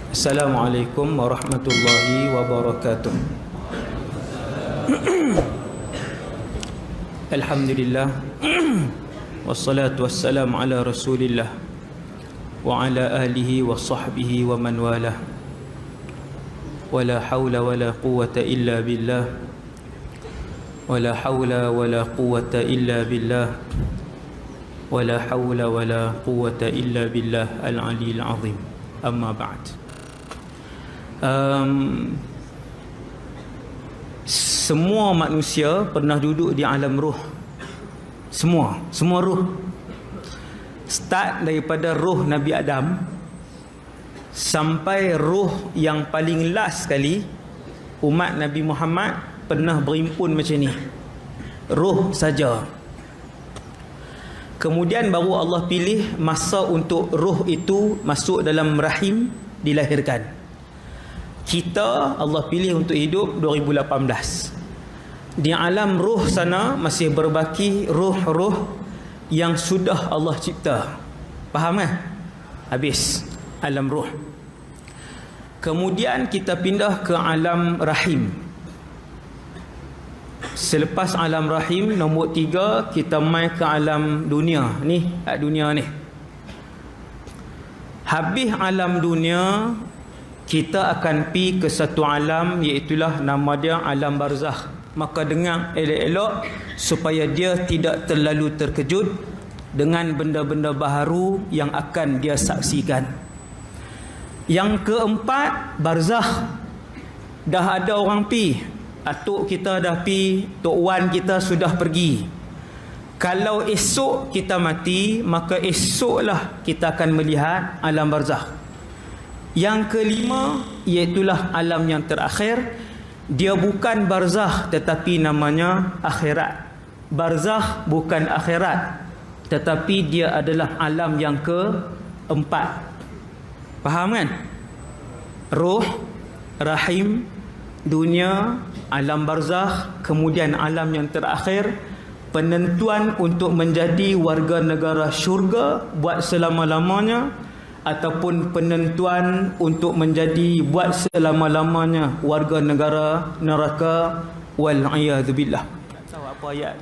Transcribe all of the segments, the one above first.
Assalamualaikum warahmatullahi wabarakatuh. Alhamdulillah wassalatu wassalamu ala Rasulillah wa ala alihi wa sahbihi wa man walah. Wala hawla wala quwwata illa billah. Wala hawla wala quwwata illa billah. Wala hawla wala quwwata illa billah al-aliyyil azim. Amma ba'd. Semua manusia pernah duduk di alam roh. Semua roh. Start daripada roh Nabi Adam sampai roh yang paling last sekali umat Nabi Muhammad pernah berhimpun macam ni. Roh saja. Kemudian baru Allah pilih masa untuk roh itu masuk dalam rahim, dilahirkan. Kita Allah pilih untuk hidup 2018. Di alam roh sana masih berbaki roh-roh yang sudah Allah cipta. Faham kan? Habis alam roh. Kemudian kita pindah ke alam rahim. Selepas alam rahim, nombor 3 kita mai ke alam dunia. Ni, dunia ni. Habis alam dunia, kita akan pi ke satu alam, iaitulah nama dia alam barzakh. Maka dengar elok-elok supaya dia tidak terlalu terkejut dengan benda-benda baharu yang akan dia saksikan. Yang keempat, barzakh. Dah ada orang pi. Atuk kita dah pi, Tok Wan kita sudah pergi. Kalau esok kita mati, maka esoklah kita akan melihat alam barzakh. Yang kelima, iaitulah alam yang terakhir. Dia bukan barzakh tetapi namanya akhirat. Barzakh bukan akhirat, tetapi dia adalah alam yang keempat. Faham kan? Roh, rahim, dunia, alam barzakh, kemudian alam yang terakhir, penentuan untuk menjadi warga negara syurga buat selama-lamanya, ataupun penentuan untuk menjadi buat selama-lamanya warga negara neraka, wal'iyadzubillah. Tahu apa ayat?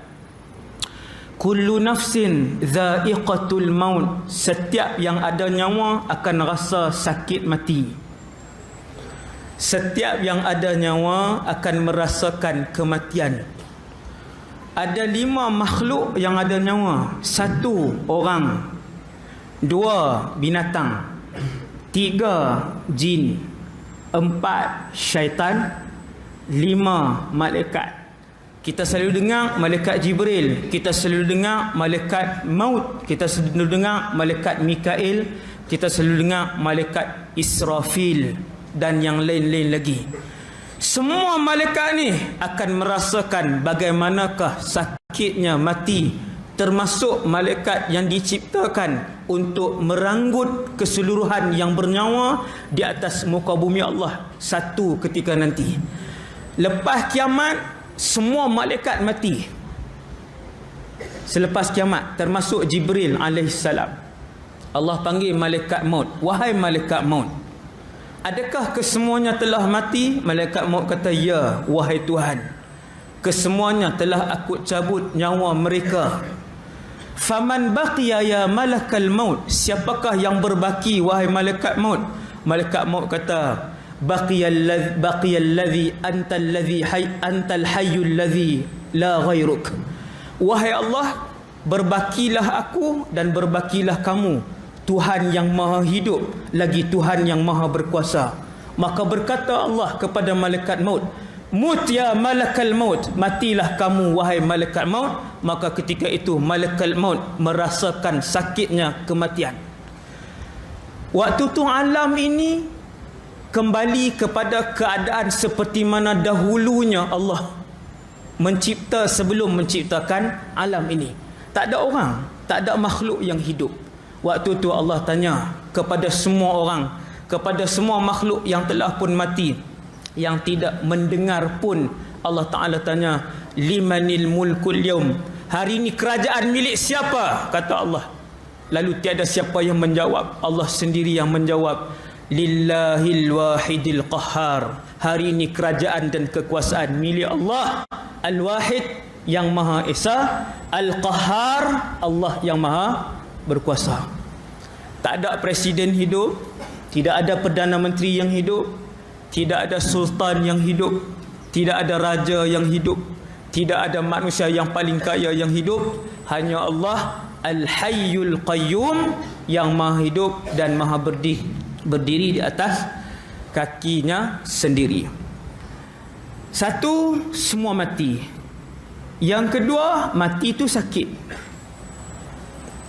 Kullu nafsin dha'iqatul maut. Setiap yang ada nyawa akan rasa sakit mati. Setiap yang ada nyawa akan merasakan kematian. Ada 5 makhluk yang ada nyawa. 1 orang, 2 binatang, 3 jin, 4 syaitan, 5 malaikat. Kita selalu dengar malaikat Jibril, kita selalu dengar malaikat maut, kita selalu dengar malaikat Mikail, kita selalu dengar malaikat Israfil dan yang lain-lain lagi. Semua malaikat ni akan merasakan bagaimanakah sakitnya mati, termasuk malaikat yang diciptakan untuk meranggut keseluruhan yang bernyawa di atas muka bumi Allah satu ketika nanti. Lepas kiamat, semua malaikat mati. Selepas kiamat, termasuk Jibril alaihissalam. Allah panggil malaikat maut, wahai malaikat maut, adakah kesemuanya telah mati? Malaikat maut kata, ya wahai Tuhan, kesemuanya telah aku cabut nyawa mereka. Faman baqiya ya malakal maut. Siapakah yang berbaki wahai malaikat maut? Malaikat maut kata, baqiyal ladzi antal hayyul ladzi la ghairuk. Wahai Allah, berbakilah aku dan berbakilah kamu, Tuhan yang maha hidup lagi Tuhan yang maha berkuasa. Maka berkata Allah kepada malaikat maut, mut ya malakal maut, matilah kamu wahai malaikat maut. Maka ketika itu malaikat maut merasakan sakitnya kematian. Waktu tu alam ini kembali kepada keadaan seperti mana dahulunya Allah mencipta sebelum menciptakan alam ini. Tak ada orang, tak ada makhluk yang hidup. Waktu tu Allah tanya kepada semua orang, kepada semua makhluk yang telah pun mati, yang tidak mendengar pun, Allah Ta'ala tanya, limanil mulkul yaum, hari ini kerajaan milik siapa? Kata Allah. Lalu tiada siapa yang menjawab, Allah sendiri yang menjawab, lillahil wahidil qahhar. Hari ini kerajaan dan kekuasaan milik Allah Al-Wahid yang Maha Esa, Al-Qahhar Allah yang Maha berkuasa. Tak ada presiden hidup, tidak ada perdana menteri yang hidup, tidak ada sultan yang hidup, tidak ada raja yang hidup, tidak ada manusia yang paling kaya yang hidup. Hanya Allah Al-Hayyul Qayyum yang Maha hidup dan Maha berdiri di atas kakinya sendiri. Satu, semua mati. Yang kedua, mati itu sakit.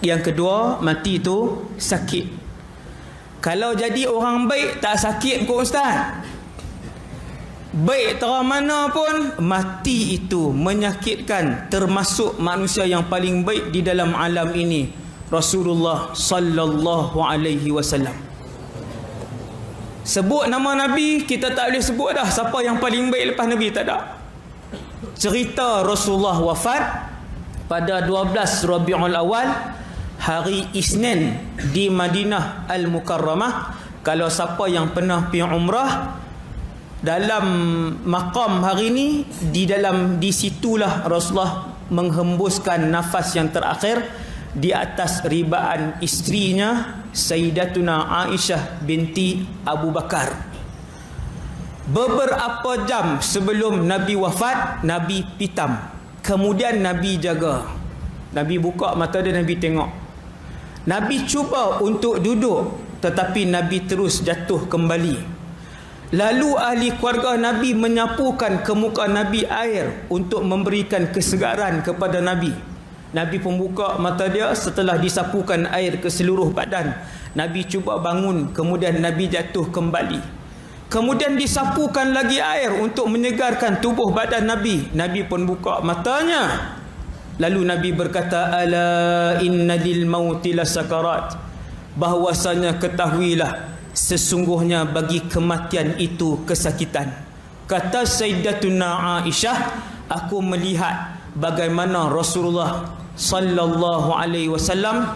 Yang kedua, mati itu sakit. Kalau jadi orang baik tak sakit kok Ustaz. Baik terang mana pun, mati itu menyakitkan. Termasuk manusia yang paling baik di dalam alam ini, Rasulullah sallallahu alaihi wasallam. Sebut nama Nabi, kita tak boleh sebut dah siapa yang paling baik lepas Nabi, tak ada. Cerita Rasulullah wafat pada 12 Rabiul Awal, hari Isnin di Madinah Al-Mukarramah. Kalau siapa yang pernah pergi umrah, dalam maqam hari ini, di situlah Rasulullah menghembuskan nafas yang terakhir di atas ribaan isterinya Sayyidatuna Aisyah binti Abu Bakar. Beberapa jam sebelum Nabi wafat, Nabi pitam. Kemudian Nabi jaga. Nabi buka mata dia, Nabi tengok. Nabi cuba untuk duduk, tetapi Nabi terus jatuh kembali. Lalu ahli keluarga Nabi menyapukan ke muka Nabi air untuk memberikan kesegaran kepada Nabi. Nabi pun buka mata dia setelah disapukan air ke seluruh badan. Nabi cuba bangun, kemudian Nabi jatuh kembali. Kemudian disapukan lagi air untuk menyegarkan tubuh badan Nabi. Nabi pun buka matanya. Lalu Nabi berkata, ala inna lil mauti lasakarat. Bahwasanya ketahuilah, sesungguhnya bagi kematian itu kesakitan. Kata Sayyidatuna Aisyah, aku melihat bagaimana Rasulullah sallallahu alaihi wasallam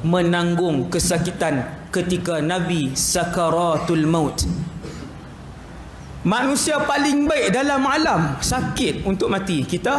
menanggung kesakitan ketika Nabi sakaratul maut. Manusia paling baik dalam alam sakit untuk mati. Kita